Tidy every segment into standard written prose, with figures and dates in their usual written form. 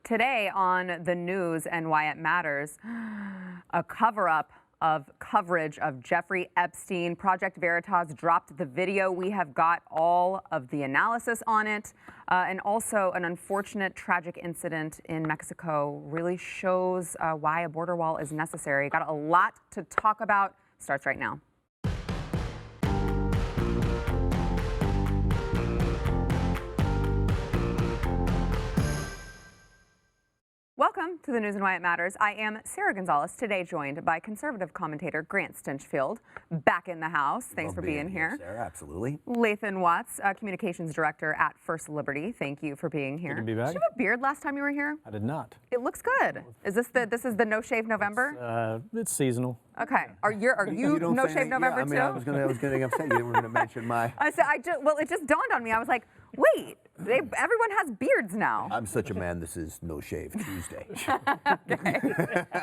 Today on the news and why it matters, a cover-up of coverage of Jeffrey Epstein. Project Veritas dropped the video. We have got all of the analysis on it. And also an unfortunate tragic incident in Mexico really shows why a border wall is necessary. Got a lot to talk about. Starts right now. Welcome to the news and why it matters. I am Sarah Gonzalez, today joined by conservative commentator Grant Stinchfield, back in the house. Thanks for being here. Sarah, absolutely. Lathan Watts, communications director at First Liberty. Thank you for being here. Good to be back. Did you have a beard last time you were here? I did not. It looks good. Is this the No Shave November? It's seasonal. Okay. Are you No Shave November too? I was getting upset. You were going to mention my. Well, it just dawned on me. I was like, wait, everyone has beards now. I'm such a man. This is No Shave Tuesday. Okay.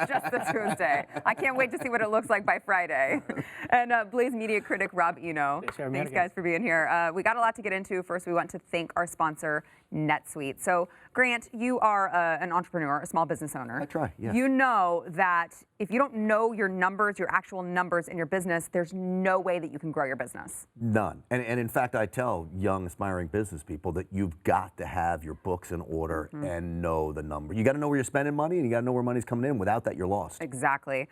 Just the Tuesday. I can't wait to see what it looks like by Friday. And Blaze media critic Rob Eno. Thanks guys for being here. We got a lot to get into. First, we want to thank our sponsor, NetSuite. So, Grant, you are an entrepreneur, a small business owner. I try, yes. You know that if you don't know your numbers, your actual numbers in your business, there's no way that you can grow your business. None. And in fact, I tell young, aspiring business people that you've got to have your books in order and know the number. You got to know where you're spending money, and you got to know where money's coming in. Without that, you're lost. Exactly.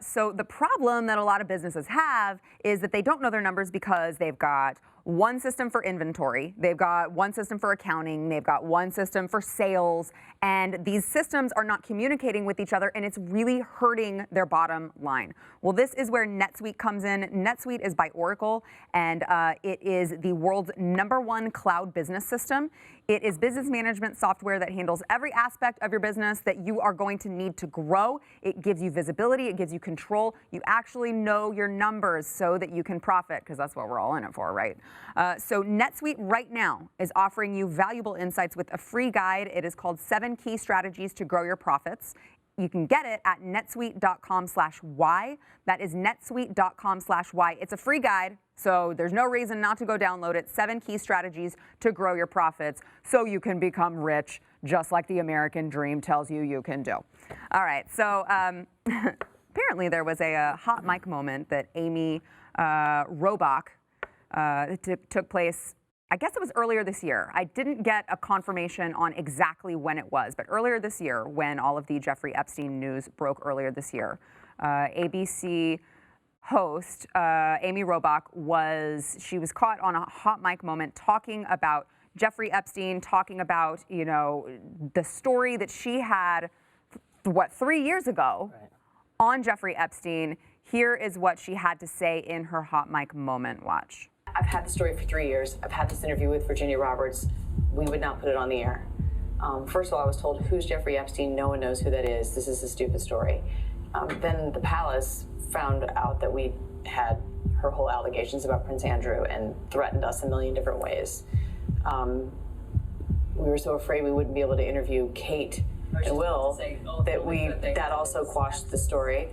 So the problem that a lot of businesses have is that they don't know their numbers because they've got one system for inventory, they've got one system for accounting, they've got one system for sales, and these systems are not communicating with each other, and it's really hurting their bottom line. Well, this is where NetSuite comes in. NetSuite is by Oracle, and it is the world's #1 cloud business system. It is business management software that handles every aspect of your business that you are going to need to grow. It gives you visibility, it gives you control. You actually know your numbers so that you can profit, because that's what we're all in it for, right? So NetSuite right now is offering you valuable insights with a free guide. It is called 7 Key Strategies to Grow Your Profits. You can get it at netsuite.com/why. That is netsuite.com/why. It's a free guide, so there's no reason not to go download it. 7 key strategies to grow your profits so you can become rich, just like the American dream tells you you can do. All right, so apparently there was a hot mic moment that Amy Robach took place. I guess it was earlier this year. I didn't get a confirmation on exactly when it was, but earlier this year, when all of the Jeffrey Epstein news broke earlier this year, ABC host Amy Robach was caught on a hot mic moment talking about Jeffrey Epstein, talking about, you know, the story that she had, 3 years ago on Jeffrey Epstein. Here is what she had to say in her hot mic moment. Watch. I've had the story for 3 years. I've had this interview with Virginia Roberts. We would not put it on the air. First of all, I was told, who's Jeffrey Epstein? No one knows who that is. This is a stupid story. Then the palace found out that we had her whole allegations about Prince Andrew and threatened us a million different ways. We were so afraid we wouldn't be able to interview Kate and Will that also quashed the story.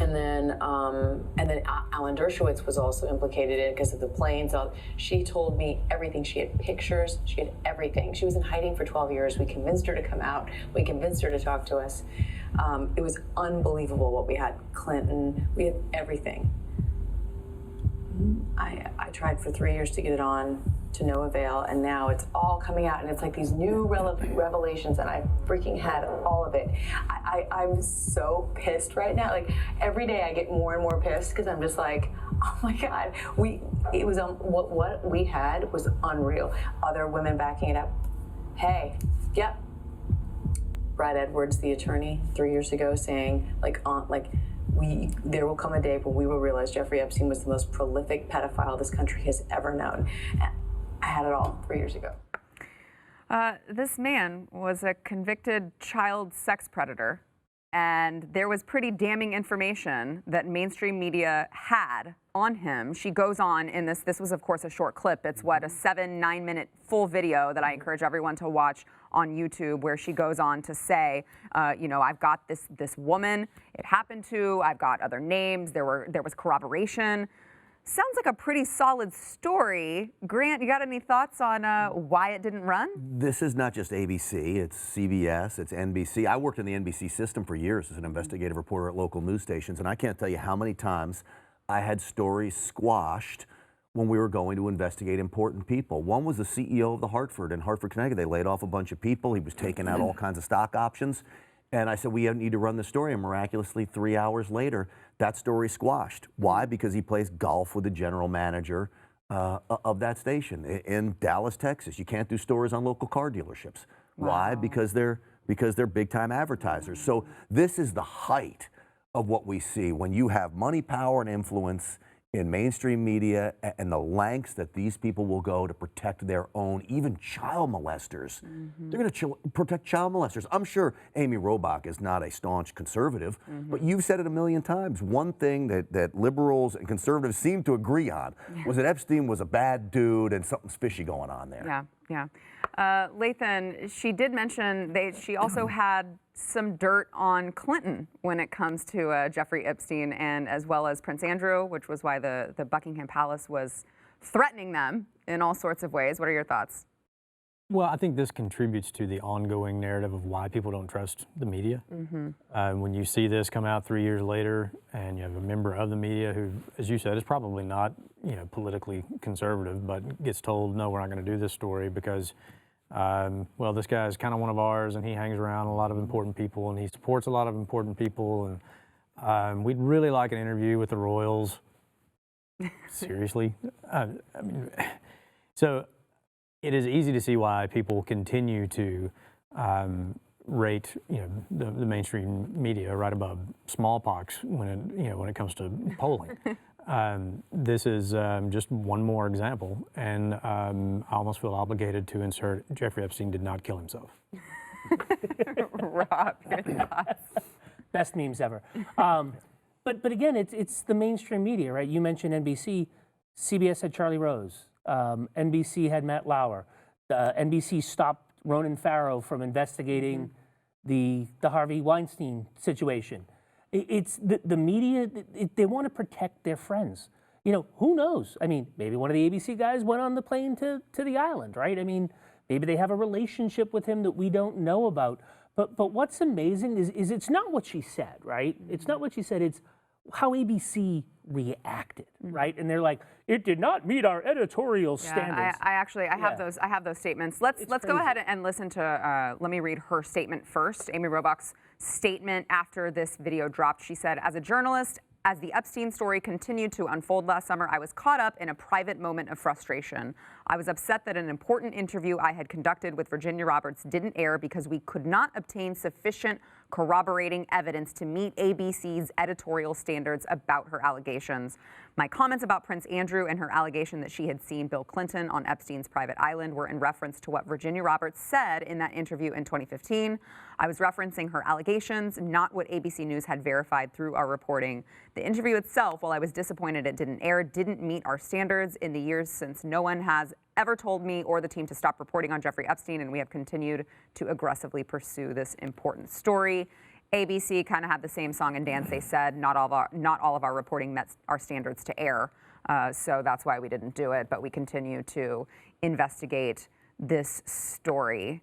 And then Alan Dershowitz was also implicated in it because of the planes. She told me everything. She had pictures. She had everything. She was in hiding for 12 years. We convinced her to come out. We convinced her to talk to us. It was unbelievable what we had. Clinton. We had everything. I tried for 3 years to get it on, to no avail, and now it's all coming out, and it's like these new revelations, and I freaking had all of it. I'm so pissed right now. Like, every day I get more and more pissed because I'm just like, oh my God, what we had was unreal. Other women backing it up. Hey, yep. Brad Edwards, the attorney, 3 years ago, saying there will come a day when we will realize Jeffrey Epstein was the most prolific pedophile this country has ever known. And I had it all 3 years ago. This man was a convicted child sex predator, and there was pretty damning information that mainstream media had on him. She goes on in this was of course a short clip. It's a 7-9 minute full video that I encourage everyone to watch on YouTube, where she goes on to say, you know, I've got this woman it happened to, I've got other names, there was corroboration. sounds like a pretty solid story. Grant, you got any thoughts on why it didn't run? This is not just ABC, it's CBS, it's NBC. I worked in the NBC system for years as an investigative reporter at local news stations, and I can't tell you how many times I had stories squashed when we were going to investigate important people. One was the CEO of the Hartford in Hartford, Connecticut. They laid off a bunch of people. He was taking out all kinds of stock options. And I said, we need to run the story. And miraculously, 3 hours later, that story squashed. Why? Because he plays golf with the general manager of that station in Dallas, Texas. You can't do stories on local car dealerships. Wow. Why? Because they're big time advertisers. So this is the height of what we see when you have money, power, and influence in mainstream media, and the lengths that these people will go to protect their own, even child molesters. They're going to protect child molesters. I'm sure Amy Robach is not a staunch conservative, but you've said it a million times. One thing that liberals and conservatives seem to agree on was that Epstein was a bad dude and something's fishy going on there. Yeah. Lathan, she did mention she also had some dirt on Clinton when it comes to Jeffrey Epstein, and as well as Prince Andrew, which was why the Buckingham Palace was threatening them in all sorts of ways. What are your thoughts? Well, I think this contributes to the ongoing narrative of why people don't trust the media. When you see this come out 3 years later, and you have a member of the media who, as you said, is probably not, politically conservative, but gets told, no, we're not going to do this story because, well, this guy is kind of one of ours, and he hangs around a lot of important people, and he supports a lot of important people, and we'd really like an interview with the royals. Seriously? So it is easy to see why people continue to rate, the mainstream media right above smallpox when it comes to polling. This is just one more example, and I almost feel obligated to insert Jeffrey Epstein did not kill himself. Rob, your thoughts? Best memes ever. But again, it's the mainstream media, right? You mentioned NBC. CBS had Charlie Rose. NBC had Matt Lauer. NBC stopped Ronan Farrow from investigating the Harvey Weinstein situation. It's the media, they want to protect their friends. Who knows? I mean, maybe one of the ABC guys went on the plane to the island, right? I mean, maybe they have a relationship with him that we don't know about. But what's amazing is it's not what she said, right? It's not what she said, it's how ABC reacted, right? And they're like, it did not meet our editorial standards. I have those statements. Let's go ahead and listen to, let me read her statement first. Amy Robach's statement after this video dropped. She said, as a journalist, as the Epstein story continued to unfold last summer, I was caught up in a private moment of frustration. I was upset that an important interview I had conducted with Virginia Roberts didn't air because we could not obtain sufficient corroborating evidence to meet ABC's editorial standards about her allegations. My comments about Prince Andrew and her allegation that she had seen Bill Clinton on Epstein's private island were in reference to what Virginia Roberts said in that interview in 2015. I was referencing her allegations, not what ABC News had verified through our reporting. The interview itself, while I was disappointed it didn't air, didn't meet our standards. In the years since, no one has ever told me or the team to stop reporting on Jeffrey Epstein, and we have continued to aggressively pursue this important story. ABC kind of had the same song and dance. They said not all of our reporting met our standards to air, so that's why we didn't do it. But we continue to investigate this story.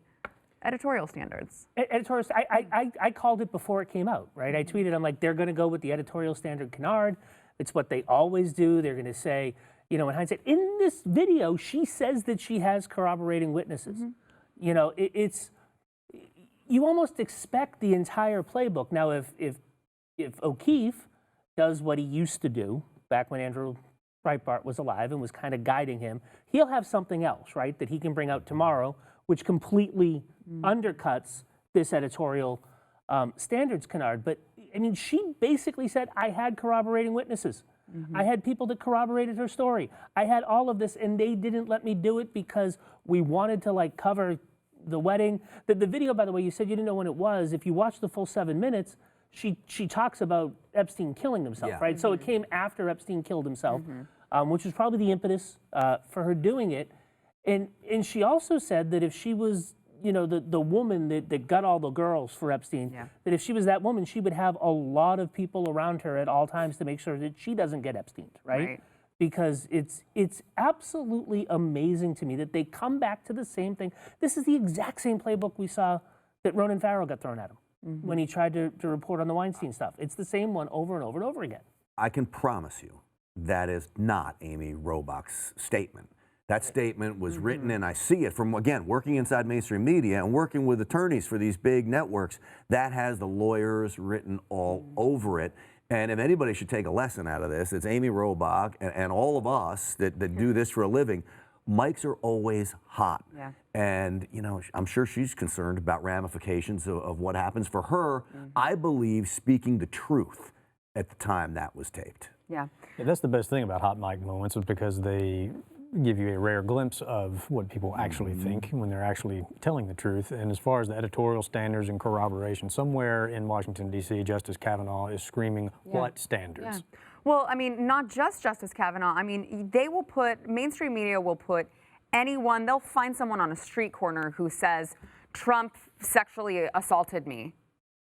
Editorial standards. Editorial. I called it before it came out, right? I tweeted, I'm like, they're going to go with the editorial standard canard. It's what they always do. They're going to say, in hindsight, in this video, she says that she has corroborating witnesses. It's you almost expect the entire playbook. Now, if O'Keefe does what he used to do back when Andrew Breitbart was alive and was kind of guiding him, he'll have something else, right, that he can bring out tomorrow, which completely undercuts this editorial standards canard. But, I mean, she basically said, I had corroborating witnesses. I had people that corroborated her story. I had all of this, and they didn't let me do it because we wanted to, cover the wedding. The video, by the way, you said you didn't know when it was. If you watch the full 7 minutes, she talks about Epstein killing himself, right? So it came after Epstein killed himself, which was probably the impetus for her doing it. And she also said that if she was, the woman that got all the girls for Epstein, that if she was that woman, she would have a lot of people around her at all times to make sure that she doesn't get Epstein, right? because it's absolutely amazing to me that they come back to the same thing. This is the exact same playbook we saw that Ronan Farrow got thrown at him when he tried to report on the Weinstein stuff. It's the same one over and over and over again. I can promise you that is not Amy Robach's statement. That statement was written, and I see it from, again, working inside mainstream media and working with attorneys for these big networks. That has the lawyers written all over it. And if anybody should take a lesson out of this, it's Amy Robach and all of us that do this for a living. Mics are always hot. Yeah. And, you know, I'm sure she's concerned about ramifications of what happens for her. I believe speaking the truth at the time that was taped. Yeah. Yeah, that's the best thing about hot mic moments, is because they give you a rare glimpse of what people actually think when they're actually telling the truth. And as far as the editorial standards and corroboration, somewhere in Washington, D.C., Justice Kavanaugh is screaming, what standards? Yeah. Well, I mean, not just Justice Kavanaugh. I mean, they will put, mainstream media will put anyone, they'll find someone on a street corner who says, Trump sexually assaulted me.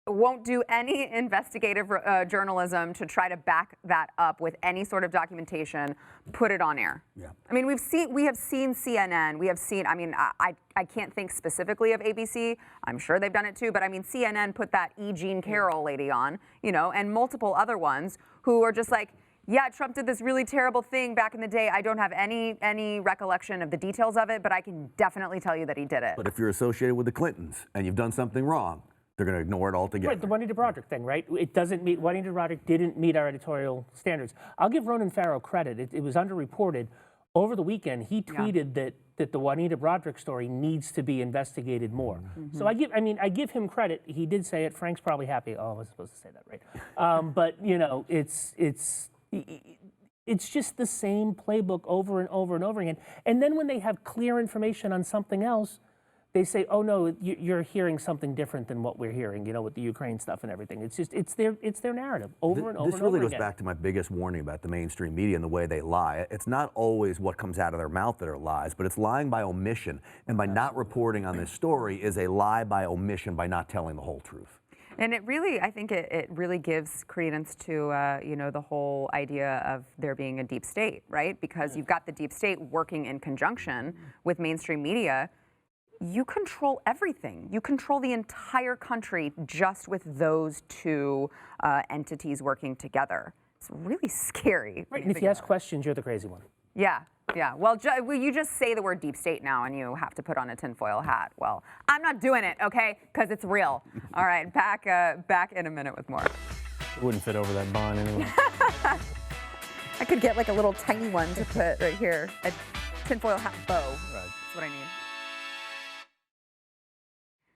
Won't do any investigative journalism to try to back that up with any sort of documentation, put it on air. Yeah. I mean, we have seen CNN, we have seen, I mean, I can't think specifically of ABC, I'm sure they've done it too, but I mean, CNN put that E. Jean Carroll lady on, you know, and multiple other ones who are just like, yeah, Trump did this really terrible thing back in the day. I don't have any recollection of the details of it, but I can definitely tell you that he did it. But if you're associated with the Clintons and you've done something wrong, they're going to ignore it altogether. Right, the Juanita Broaddrick thing, right? It doesn't meet, Juanita Broaddrick didn't meet our editorial standards. I'll give Ronan Farrow credit. It was underreported. Over the weekend, he tweeted that the Juanita Broaddrick story needs to be investigated more. So I give him credit. He did say it. Frank's probably happy. Oh, I was supposed to say that, right? But you know, it's just the same playbook over and over and over again. And then when they have clear information on something else, they say, oh no, you're hearing something different than what we're hearing, you know, with the Ukraine stuff and everything. It's just, it's their narrative over and over and over again. This really goes back to my biggest warning about the mainstream media and the way they lie. It's not always what comes out of their mouth that are lies, but it's lying by omission. And by not reporting on this story is a lie by omission, by not telling the whole truth. And it really, I think it really gives credence to, you know, the whole idea of there being a deep state, right? Because you've got the deep state working in conjunction with mainstream media. You control everything. You control the entire country just with those two entities working together. It's really scary. Right, and if you ask questions, you're the crazy one. Yeah, yeah. Well, you just say the word deep state now and you have to put on a tinfoil hat. Well, I'm not doing it, okay? Because it's real. All right, back in a minute with more. It wouldn't fit over that bun anyway. I could get like a little tiny one to put right here. A tinfoil hat bow. Right. That's what I need.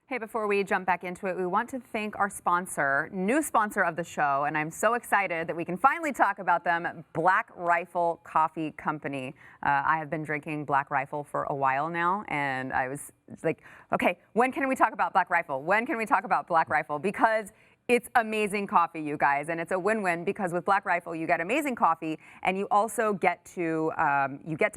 Hey, before we jump back into it, we want to thank our sponsor, new sponsor of the show, and I'm so excited that we can finally talk about them, Black Rifle Coffee Company. I have been drinking Black Rifle for a while now, and I was like, okay, when can we talk about Black Rifle? When can we talk about Black Rifle? Because it's amazing coffee, you guys, and it's a win-win because with Black Rifle you get amazing coffee, and you also get to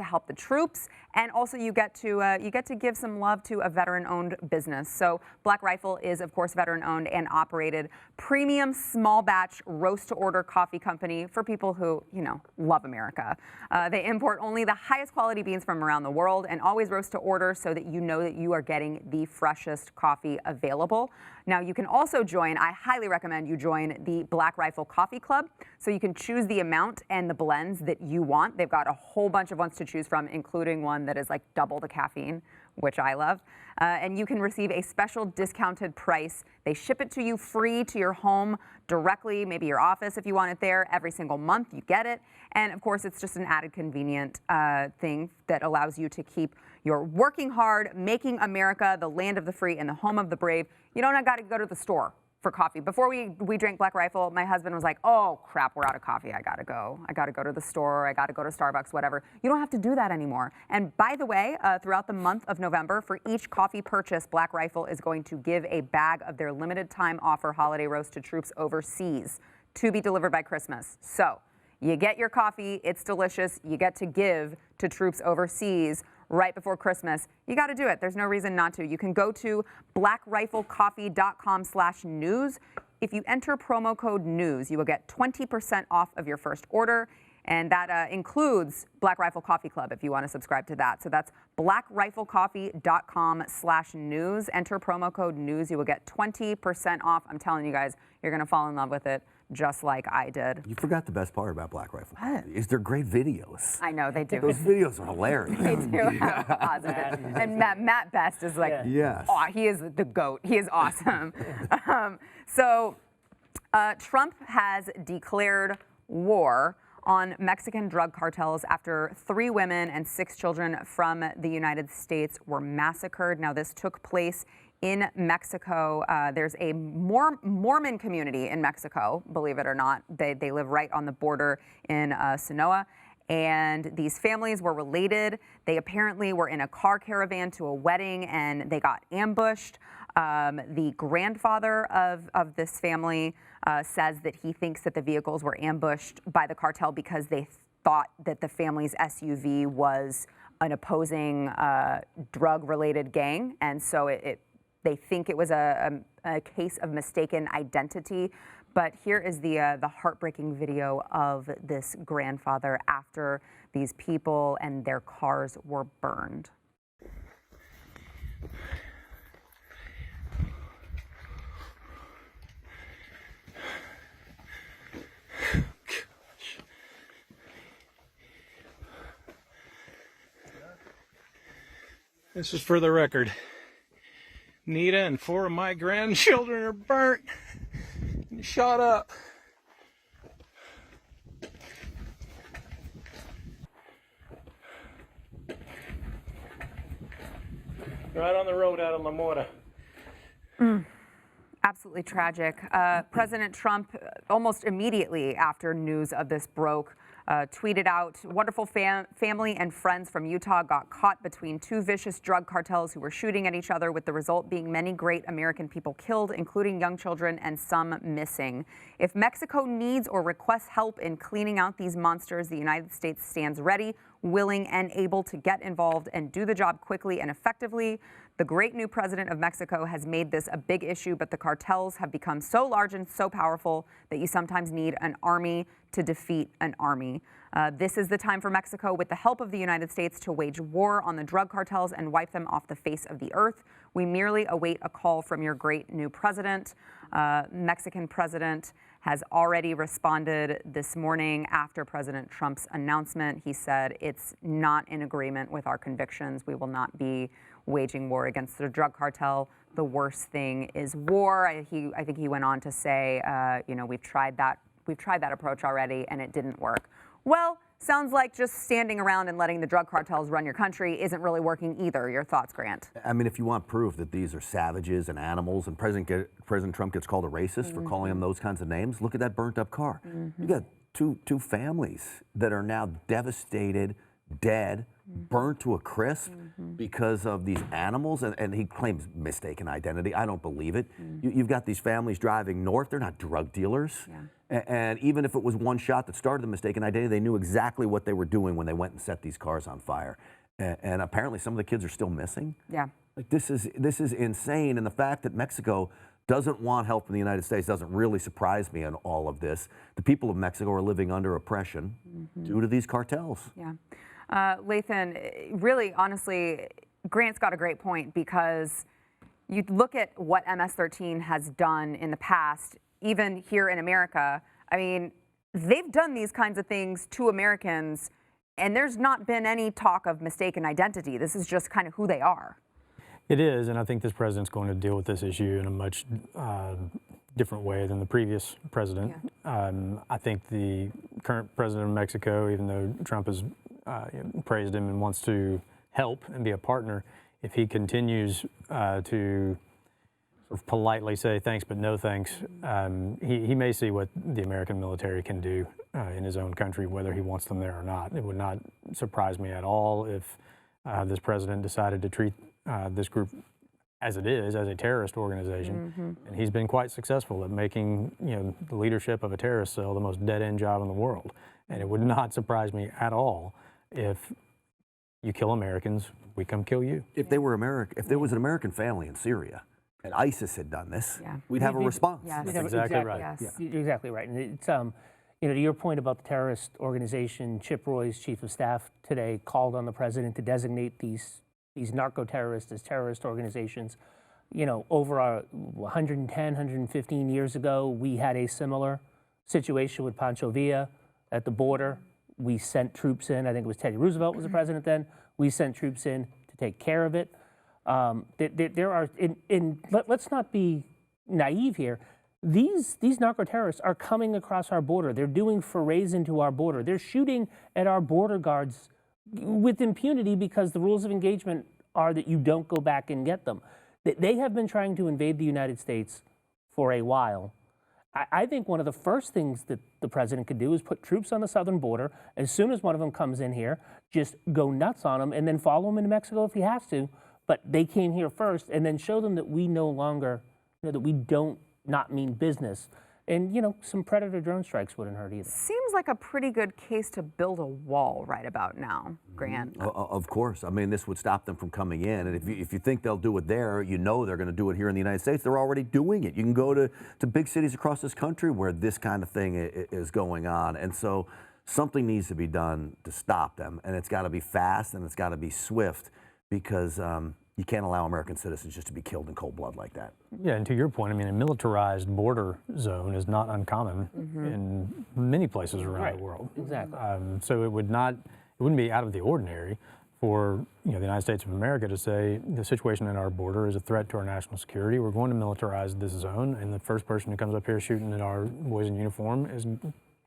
help the troops, and also you get to give some love to a veteran-owned business. So Black Rifle is, of course, veteran-owned and operated, premium small-batch roast-to-order coffee company for people who, you know, love America. They import only the highest quality beans from around the world and always roast to order so that you know that you are getting the freshest coffee available. Now, you can also join, I highly recommend you join the Black Rifle Coffee Club, so you can choose the amount and the blends that you want. They've got a whole bunch of ones to choose from, including one that is like double the caffeine, which I love. And you can receive a special discounted price. They ship it to you free to your home directly, maybe your office if you want it there. Every single month you get it. And of course, it's just an added convenient thing that allows you to keep your working hard, making America the land of the free and the home of the brave. You don't got to go to the store for coffee. Before we drank Black Rifle, my husband was like, oh crap, we're out of coffee. I gotta go to the store. I gotta go to Starbucks, whatever. You don't have to do that anymore. And by the way, throughout the month of November, for each coffee purchase, Black Rifle is going to give a bag of their limited time offer holiday roast to troops overseas to be delivered by Christmas. So you get your coffee, it's delicious, you get to give to troops overseas right before Christmas. You got to do it. There's no reason not to. You can go to blackriflecoffee.com/news. If you enter promo code NEWS, you will get 20% off of your first order. And that includes Black Rifle Coffee Club if you want to subscribe to that. So that's blackriflecoffee.com/news. Enter promo code news. You will get 20% off. I'm telling you guys, you're going to fall in love with it just like I did. You forgot the best part about Black Rifle Coffee is they're great videos. I know, they do. Those videos are hilarious. They do have positive. And Matt Best is like, Yes. oh, he is the GOAT. He is awesome. Trump has declared war on Mexican drug cartels after 3 women and 6 children from the United States were massacred. Now, this took place in Mexico. There's a Mormon community in Mexico, believe it or not. They live right on the border in Sinaloa. And these families were related. They apparently were in a car caravan to a wedding and they got ambushed. The grandfather of this family says that he thinks that the vehicles were ambushed by the cartel because they thought that the family's SUV was an opposing drug-related gang. And so they think it was a case of mistaken identity. But here is the heartbreaking video of this grandfather after these people and their cars were burned. This is for the record. Nita and 4 of my grandchildren are burnt and shot up. Right on the road out of La Mora. Absolutely tragic. President Trump, almost immediately after news of this broke, tweeted out, wonderful family and friends from Utah got caught between 2 vicious drug cartels who were shooting at each other, with the result being many great American people killed, including young children and some missing. If Mexico needs or requests help in cleaning out these monsters, the United States stands ready, willing, and able to get involved and do the job quickly and effectively. The great new president of Mexico has made this a big issue, but the cartels have become so large and so powerful that you sometimes need an army to defeat an army. This is the time for Mexico, with the help of the United States, to wage war on the drug cartels and wipe them off the face of the earth. We merely await a call from your great new president. Mexican president has already responded this morning after President Trump's announcement. He said, it's not in agreement with our convictions. We will not be waging war against the drug cartel. The worst thing is war. I think he went on to say, we've tried that approach already and it didn't work. Well, sounds like just standing around and letting the drug cartels run your country isn't really working either. Your thoughts, Grant? I mean, if you want proof that these are savages and animals, and President Trump gets called a racist for calling them those kinds of names, look at that burnt up car. You got two families that are now devastated, dead, burnt to a crisp because of these animals, and he claims mistaken identity. I don't believe it. You've got these families driving north. They're not drug dealers. And even if it was one shot that started the mistaken identity, they knew exactly what they were doing when they went and set these cars on fire. And apparently some of the kids are still missing. Yeah. Like this is insane. And the fact that Mexico doesn't want help from the United States doesn't really surprise me in all of this. The people of Mexico are living under oppression due to these cartels. Yeah. Lathan, really, honestly, Grant's got a great point, because you look at what MS-13 has done in the past, even here in America. I mean, they've done these kinds of things to Americans, and there's not been any talk of mistaken identity. This is just kind of who they are. It is, and I think this president's going to deal with this issue in a much different way than the previous president. I think the current president of Mexico, even though Trump has praised him and wants to help and be a partner, if he continues to sort of politely say thanks but no thanks, he may see what the American military can do in his own country, whether he wants them there or not. It would not surprise me at all if this president decided to treat this group as it is, as a terrorist organization. And he's been quite successful at making the leadership of a terrorist cell the most dead-end job in the world. And it would not surprise me at all if you kill Americans, we come kill you. If they were if there was an American family in Syria and ISIS had done this, we'd have a response. Yes. That's exactly right. Yes. You're exactly right. And it's to your point about the terrorist organization, Chip Roy's chief of staff today called on the president to designate these narco-terrorists as terrorist organizations. Over 110, 115 years ago, we had a similar situation with Pancho Villa at the border. We sent troops in. I think it was Teddy Roosevelt was the president then. We sent troops in to take care of it. Let's not be naive here. These narco-terrorists are coming across our border. They're doing forays into our border. They're shooting at our border guards with impunity because the rules of engagement are that you don't go back and get them. They have been trying to invade the United States for a while. I think one of the first things that the president could do is put troops on the southern border. As soon as one of them comes in here, just go nuts on them and then follow them into Mexico if he has to. But they came here first, and then show them that we no longer, that we don't not mean business. And, some Predator drone strikes wouldn't hurt either. Seems like a pretty good case to build a wall right about now, Grant. Of course. I mean, this would stop them from coming in. And if you think they'll do it there, they're going to do it here in the United States. They're already doing it. You can go to big cities across this country where this kind of thing is going on. And so something needs to be done to stop them. And it's got to be fast and it's got to be swift because you can't allow American citizens just to be killed in cold blood like that. Yeah, and to your point, I mean, a militarized border zone is not uncommon in many places around the world. Exactly. So it wouldn't be out of the ordinary for the United States of America to say the situation in our border is a threat to our national security. We're going to militarize this zone, and the first person who comes up here shooting at our boys in uniform is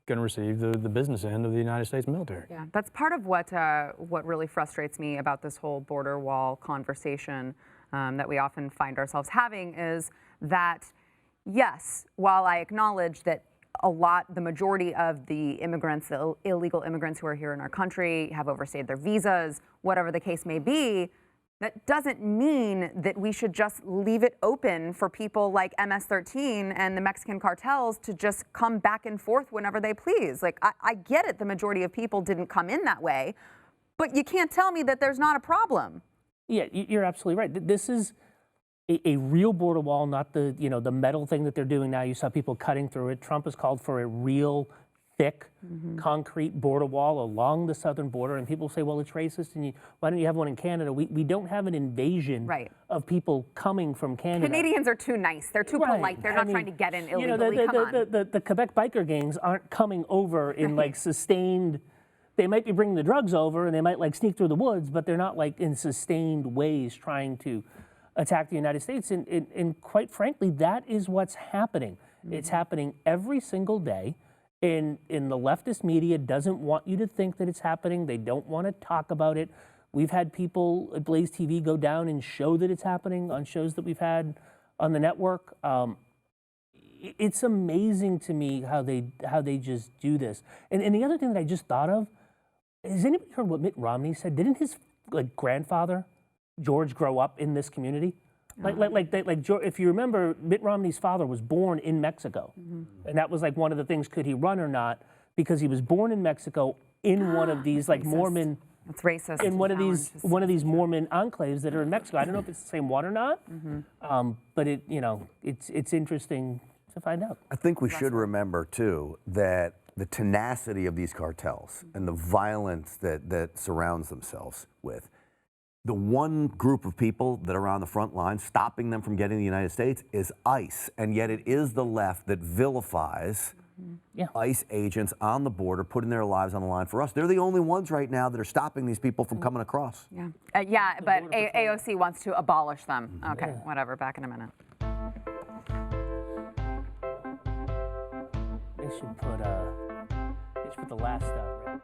going to receive the business end of the United States military. Yeah, that's part of what really frustrates me about this whole border wall conversation that we often find ourselves having is that, yes, while I acknowledge that the majority of the immigrants, the illegal immigrants who are here in our country have overstayed their visas, whatever the case may be, that doesn't mean that we should just leave it open for people like MS-13 and the Mexican cartels to just come back and forth whenever they please. Like, I get it, the majority of people didn't come in that way, but you can't tell me that there's not a problem. Yeah, you're absolutely right. This is a real border wall, not the metal thing that they're doing now. You saw people cutting through it. Trump has called for a real thick concrete border wall along the southern border, and people say, well, it's racist, and why don't you have one in Canada? We don't have an invasion of people coming from Canada. Canadians are too nice. They're too polite. They're not trying to get in illegally. The Quebec biker gangs aren't coming over in like sustained. They might be bringing the drugs over, and they might like sneak through the woods, but they're not like in sustained ways trying to attack the United States. And quite frankly, that is what's happening. It's happening every single day. In the leftist media doesn't want you to think that it's happening. They don't want to talk about it. We've had people at BlazeTV go down and show that it's happening on shows that we've had on the network. It's amazing to me how they just do this. And the other thing that I just thought of, has anybody heard what Mitt Romney said? Didn't his grandfather George grow up in this community? If you remember, Mitt Romney's father was born in Mexico, and that was like one of the things: could he run or not? Because he was born in Mexico in one of these like Mormon. That's racist. In one of these Mormon enclaves that are in Mexico. I don't know if it's the same one or not, but it's interesting to find out. I think we should remember too that the tenacity of these cartels and the violence that surrounds themselves with. The one group of people that are on the front line stopping them from getting to the United States is ICE. And yet it is the left that vilifies ICE agents on the border, putting their lives on the line for us. They're the only ones right now that are stopping these people from coming across. Yeah, but AOC wants to abolish them. Okay, whatever, back in a minute. They should put the last out, right?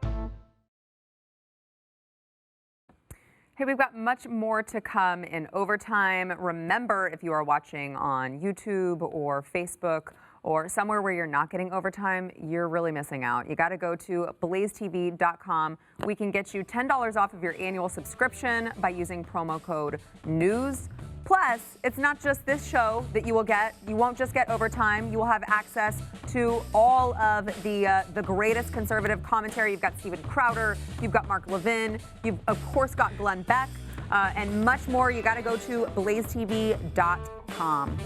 Hey, we've got much more to come in Overtime. Remember, if you are watching on YouTube or Facebook or somewhere where you're not getting Overtime, you're really missing out. You got to go to BlazeTV.com. We can get you $10 off of your annual subscription by using promo code NEWS. Plus, it's not just this show that you will get. You won't just get Overtime. You will have access to all of the greatest conservative commentary. You've got Steven Crowder. You've got Mark Levin. You've, of course, got Glenn Beck and much more. You got to go to BlazeTV.com.